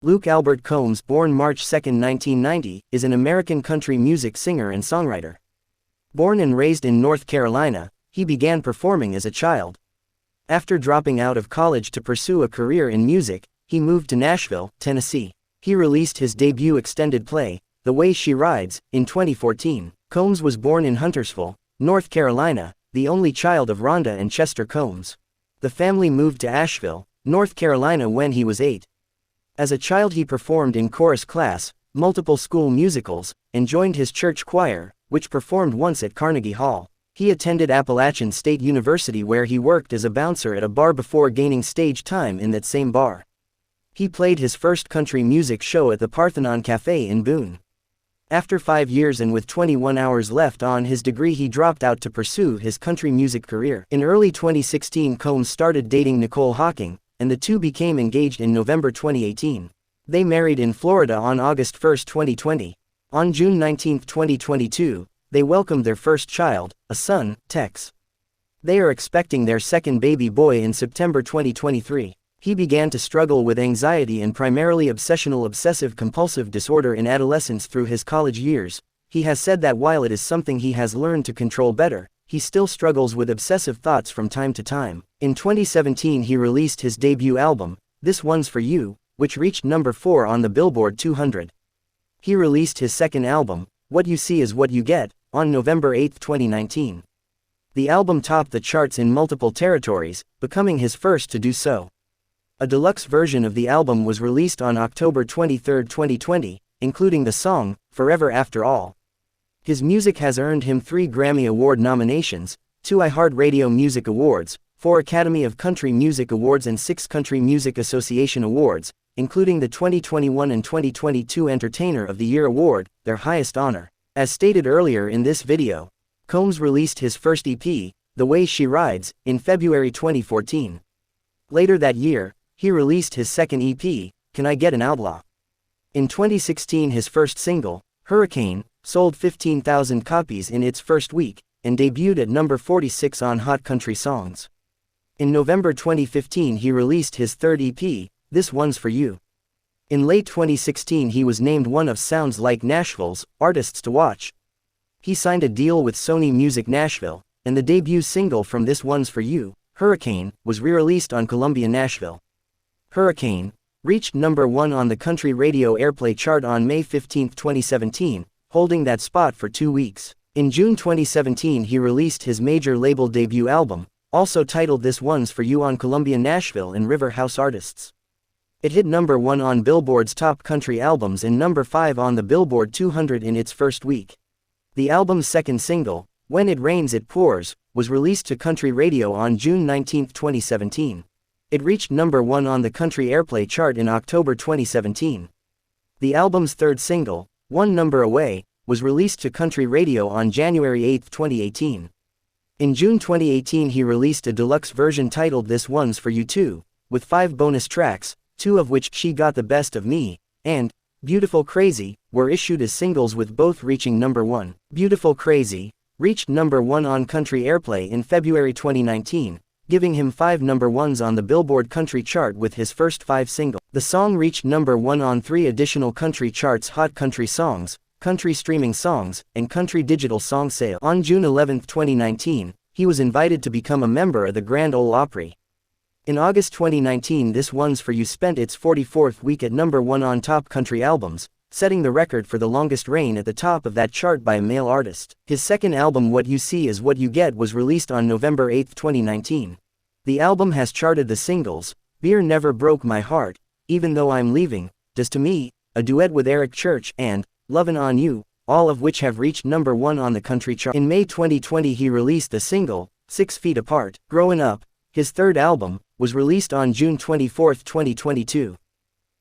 Luke Albert Combs, born March 2, 1990, is an American country music singer and songwriter. Born and raised in North Carolina, he began performing as a child. After dropping out of college to pursue a career in music, he moved to Nashville, Tennessee. He released his debut extended play, The Way She Rides, in 2014. Combs was born in Huntersville, North Carolina, the only child of Rhonda and Chester Combs. The family moved to Asheville, North Carolina when he was 8. As a child he performed in chorus class, multiple school musicals, and joined his church choir, which performed once at Carnegie Hall. He attended Appalachian State University where he worked as a bouncer at a bar before gaining stage time in that same bar. He played his first country music show at the Parthenon Cafe in Boone. After 5 years and with 21 hours left on his degree he dropped out to pursue his country music career. In early 2016 Combs started dating Nicole Hawking, and the two became engaged in November 2018. They married in Florida on August 1, 2020. On June 19, 2022, they welcomed their first child, a son, Tex. They are expecting their second baby boy in September 2023. He began to struggle with anxiety and primarily obsessional obsessive-compulsive disorder in adolescence through his college years. He has said that while it is something he has learned to control better, he still struggles with obsessive thoughts from time to time. In 2017 he released his debut album, This One's For You, which reached number 4 on the Billboard 200. He released his second album, What You See Is What You Get, on November 8, 2019. The album topped the charts in multiple territories, becoming his first to do so. A deluxe version of the album was released on October 23, 2020, including the song, Forever After All. His music has earned him 3 Grammy Award nominations, 2 iHeartRadio Music Awards, 4 Academy of Country Music Awards and 6 Country Music Association Awards, including the 2021 and 2022 Entertainer of the Year Award, their highest honor. As stated earlier in this video, Combs released his first EP, The Way She Rides, in February 2014. Later that year, he released his second EP, Can I Get an Outlaw? In 2016 his first single, Hurricane, sold 15,000 copies in its first week, and debuted at number 46 on Hot Country Songs. In November 2015 he released his third EP, This One's For You. In late 2016 he was named one of Sounds Like Nashville's artists to watch. He signed a deal with Sony Music Nashville, and the debut single from This One's For You, Hurricane, was re-released on Columbia Nashville. Hurricane reached number 1 on the country radio airplay chart on May 15, 2017, holding that spot for 2 weeks. In June 2017 he released his major label debut album, also titled This One's For You on Columbia Nashville and River House Artists. It hit number 1 on Billboard's Top Country Albums and number 5 on the Billboard 200 in its first week. The album's second single, When It Rains It Pours, was released to country radio on June 19, 2017. It reached number 1 on the country airplay chart in October 2017. The album's third single, One Number Away, was released to country radio on January 8, 2018. In June 2018 he released a deluxe version titled This One's For You Too, with 5 bonus tracks, 2 of which, She Got the Best of Me, and Beautiful Crazy, were issued as singles with both reaching number 1. Beautiful Crazy reached number 1 on country airplay in February 2019, giving him 5 number 1s on the Billboard Country chart with his first 5 singles. The song reached number 1 on 3 additional country charts: Hot Country Songs, Country Streaming Songs, and Country Digital Song Sale. On June 11, 2019, he was invited to become a member of the Grand Ole Opry. In August 2019 This One's For You spent its 44th week at number 1 on Top Country Albums, setting the record for the longest reign at the top of that chart by a male artist. His second album What You See Is What You Get was released on November 8, 2019. The album has charted the singles, Beer Never Broke My Heart, Even Though I'm Leaving, Does to Me, a duet with Eric Church, and Lovin' on You, all of which have reached number 1 on the country chart. In May 2020 he released the single, 6 Feet Apart. Growin' Up, his third album, was released on June 24, 2022.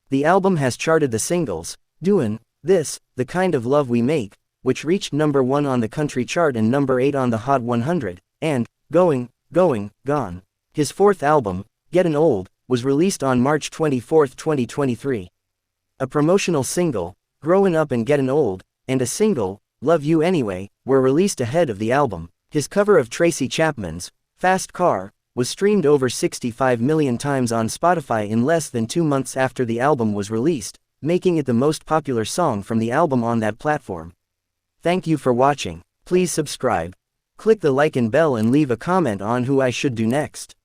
The album has charted the singles, Doin' This, The Kind of Love We Make, which reached number 1 on the country chart and number 8 on the Hot 100, and Going, Gone. His fourth album, Gettin' Old, was released on March 24, 2023. A promotional single, Growin' Up and Gettin' Old, and a single, Love You Anyway, were released ahead of the album. His cover of Tracy Chapman's Fast Car was streamed over 65 million times on Spotify in less than 2 months after the album was released, making it the most popular song from the album on that platform. Thank you for watching. Please subscribe. Click the like and bell and leave a comment on who I should do next.